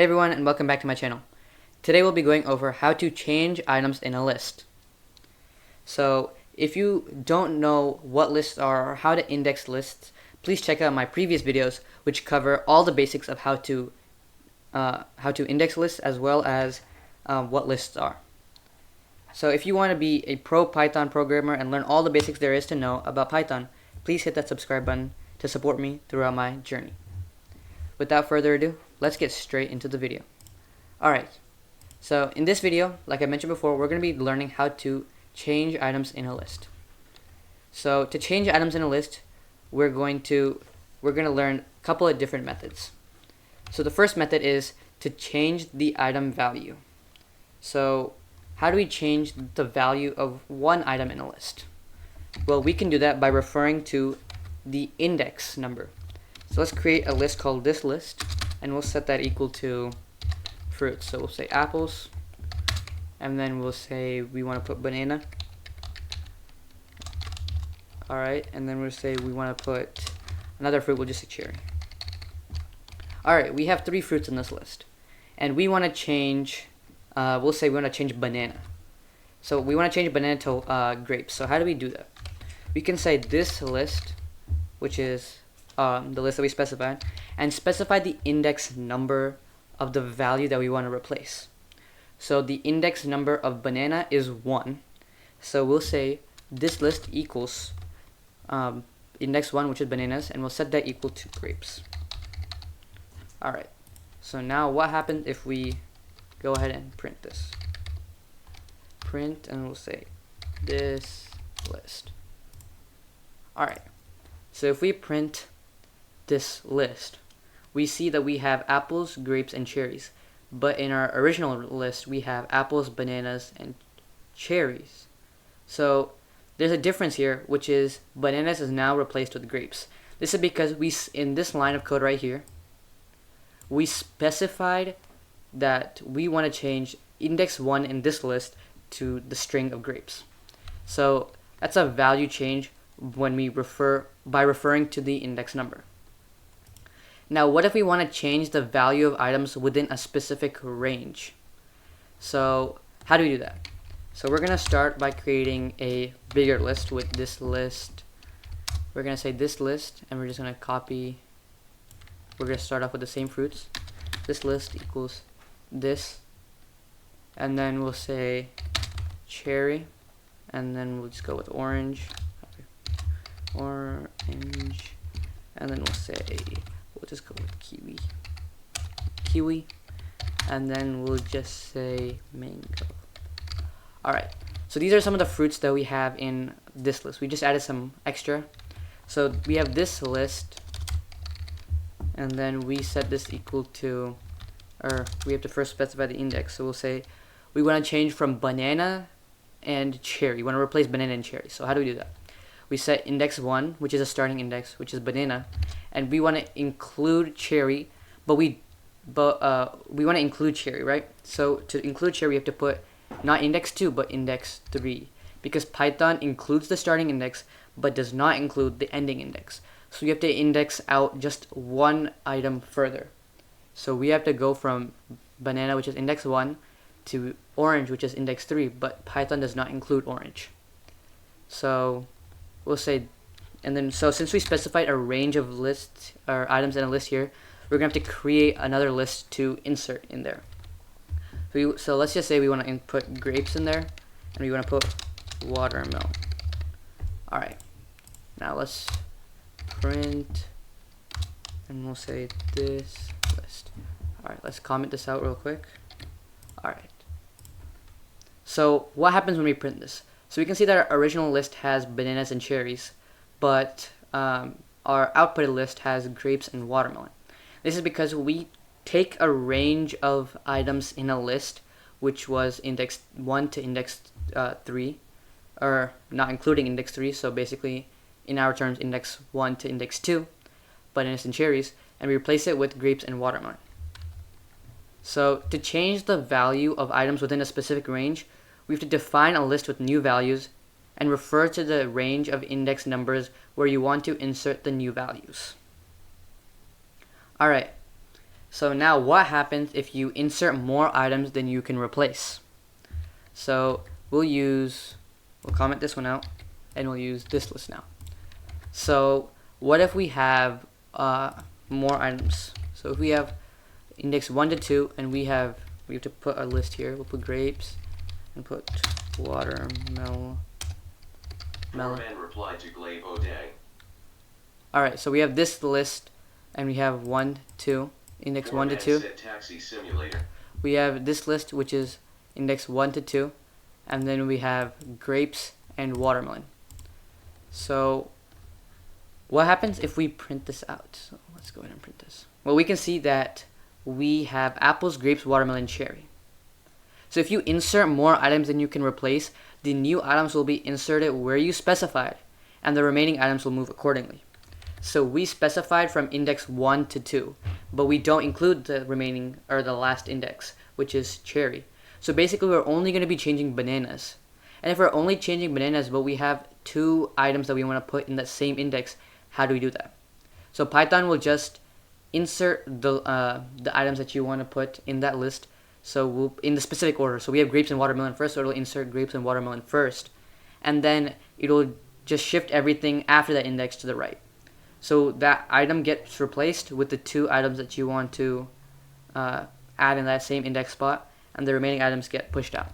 everyone, and welcome back to my channel. Today we'll be going over how to change items in a list. So if you don't know what lists are or how to index lists, please check out my previous videos which cover all the basics of how to index lists as well as what lists are. So if you want to be a pro Python programmer and learn all the basics there is to know about Python, please hit that subscribe button to support me throughout my journey. Without further ado, let's get straight into the video. Alright, so in this video, like I mentioned before, we're going to be learning how to change items in a list. So to change items in a list, we're going to learn a couple of different methods. So the first method is to change the item value. So how do we change the value of one item in a list? Well, we can do that by referring to the index number. So let's create a list called this list, and we'll set that equal to fruits. So we'll say apples, and then we'll say we want to put banana. Alright, and then we'll say we want to put another fruit, we'll just say cherry. Alright, we have 3 fruits in this list, and we want to change, we'll say we want to change banana. So we want to change banana to grapes. So how do we do that? We can say this list, which is the list that we specified, and specify the index number of the value that we want to replace. So the index number of banana is 1. So we'll say this list equals index 1, which is bananas, and we'll set that equal to grapes. Alright, so now what happens if we go ahead and print this? Print, and we'll say this list. Alright, so if we print this list, we see that we have apples, grapes, and cherries. But in our original list, we have apples, bananas, and cherries. So there's a difference here, which is bananas is now replaced with grapes. This is because in this line of code right here, we specified that we want to change index 1 in this list to the string of grapes. So that's a value change when we by referring to the index number. Now, what if we want to change the value of items within a specific range? So how do we do that? So we're going to start by creating a bigger list with this list. We're going to say this list, and we're just going to copy. We're going to start off with the same fruits. This list equals this, and then we'll say cherry, and then we'll just go with orange, and then we'll say, we'll just go with kiwi, and then we'll just say mango. Alright, so these are some of the fruits that we have in this list. We just added some extra. So we have this list, and then we set this equal to, or we have to first specify the index. So we'll say we want to change from banana and cherry. We want to replace banana and cherry. So how do we do that? We set index 1, which is a starting index, which is banana, and we want to include cherry, but we want to include cherry, right? So to include cherry, we have to put not index 2, but index 3, because Python includes the starting index, but does not include the ending index. So you have to index out just one item further. So we have to go from banana, which is index 1, to orange, which is index 3, but Python does not include orange. So we'll say, and then so since we specified a range of lists or items in a list here, we're gonna have to create another list to insert in there. So let's just say we want to input grapes in there, and we want to put watermelon. Alright, now let's print, and we'll say this list. Alright, let's comment this out real quick. Alright, so what happens when we print this? So we can see that our original list has bananas and cherries, but our outputted list has grapes and watermelon. This is because we take a range of items in a list, which was index 1 to index 3, or not including index 3, so basically in our terms index 1 to index 2, bananas and cherries, and we replace it with grapes and watermelon. So to change the value of items within a specific range, we have to define a list with new values and refer to the range of index numbers where you want to insert the new values. Alright, So now what happens if you insert more items than you can replace? So we'll comment this one out, and we'll use this list now. So what if we have more items? So if we have index 1 to 2, and we have to put a list here. We'll put grapes and put watermelon. Replied to Glaive O'Day. Alright, so we have this list, and we have 1, 2, index 1 to 2. Taxi Simulator. We have this list, which is index 1 to 2, and then we have grapes and watermelon. So what happens if we print this out? So let's go ahead and print this. Well, we can see that we have apples, grapes, watermelon, cherry. So if you insert more items than you can replace, the new items will be inserted where you specified, and the remaining items will move accordingly. So we specified from index 1 to 2, but we don't include the remaining, or the last index, which is cherry. So basically we're only going to be changing bananas. And if we're only changing bananas, but we have 2 items that we want to put in that same index, how do we do that? So Python will just insert the items that you want to put in that list. So in the specific order. So we have grapes and watermelon first, so it'll insert grapes and watermelon first. And then it'll just shift everything after that index to the right. So that item gets replaced with the 2 items that you want to add in that same index spot, and the remaining items get pushed out.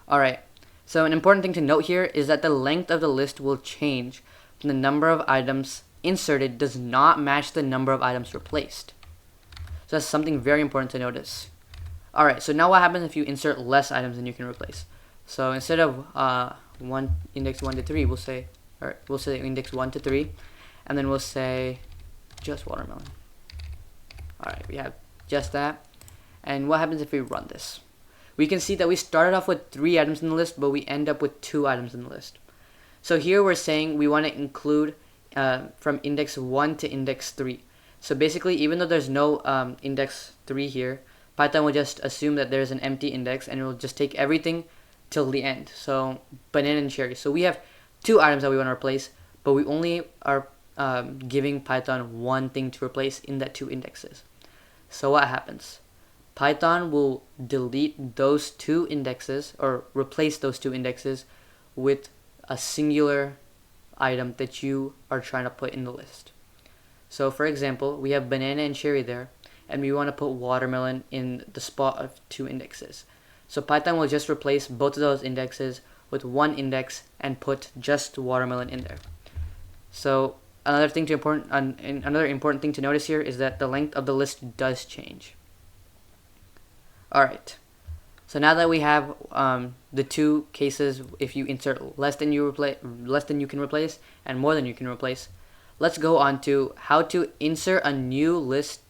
Alright, so an important thing to note here is that the length of the list will change when the number of items inserted does not match the number of items replaced. So that's something very important to notice. Alright, so now what happens if you insert less items than you can replace? So instead of index 1 to 3, we'll say index 1 to 3, and then we'll say just watermelon. Alright, we have just that. And what happens if we run this? We can see that we started off with 3 items in the list, but we end up with 2 items in the list. So here we're saying we want to include from index 1 to index 3. So basically, even though there's no index 3 here, Python will just assume that there's an empty index, and it will just take everything till the end. So banana and cherry. So we have 2 items that we want to replace, but we only are giving Python 1 thing to replace in that 2 indexes. So what happens? Python will delete those 2 indexes, or replace those 2 indexes with a singular item that you are trying to put in the list. So for example, we have banana and cherry there, and we want to put watermelon in the spot of 2 indexes. So Python will just replace both of those indexes with 1 index and put just watermelon in there. So another important thing to notice here is that the length of the list does change. Alright, so now that we have the 2 cases, if you insert less than you can replace and more than you can replace, let's go on to how to insert a new list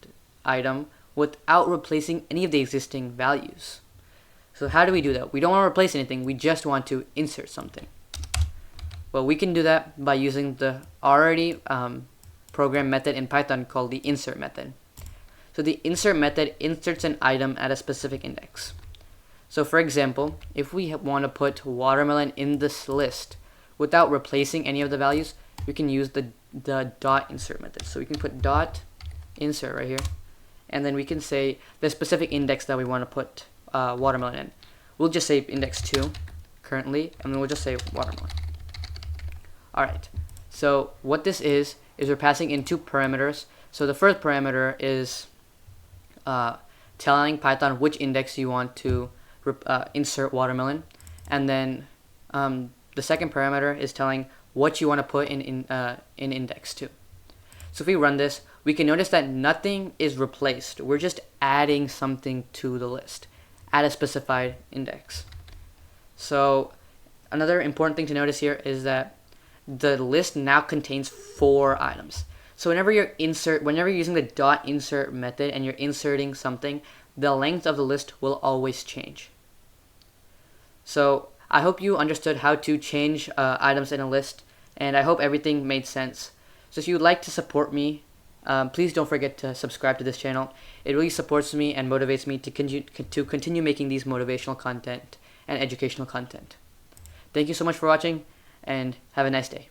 item without replacing any of the existing values. So how do we do that? We don't want to replace anything, we just want to insert something. Well, we can do that by using the already programmed method in Python called the insert method. So the insert method inserts an item at a specific index. So for example, if we want to put watermelon in this list without replacing any of the values, we can use the dot insert method. So we can put dot insert right here, and then we can say the specific index that we want to put watermelon in. We'll just say index 2 currently, and then we'll just say watermelon. Alright, so what this is we're passing in 2 parameters. So the first parameter is telling Python which index you want to insert watermelon, and then the second parameter is telling what you want to put in index 2. So if we run this, we can notice that nothing is replaced. We're just adding something to the list at a specified index. So another important thing to notice here is that the list now contains 4 items. So whenever you're using the dot insert method and you're inserting something, the length of the list will always change. So I hope you understood how to change items in a list, and I hope everything made sense. So if you'd like to support me, please don't forget to subscribe to this channel. It really supports me and motivates me to continue making these motivational content and educational content. Thank you so much for watching, and have a nice day.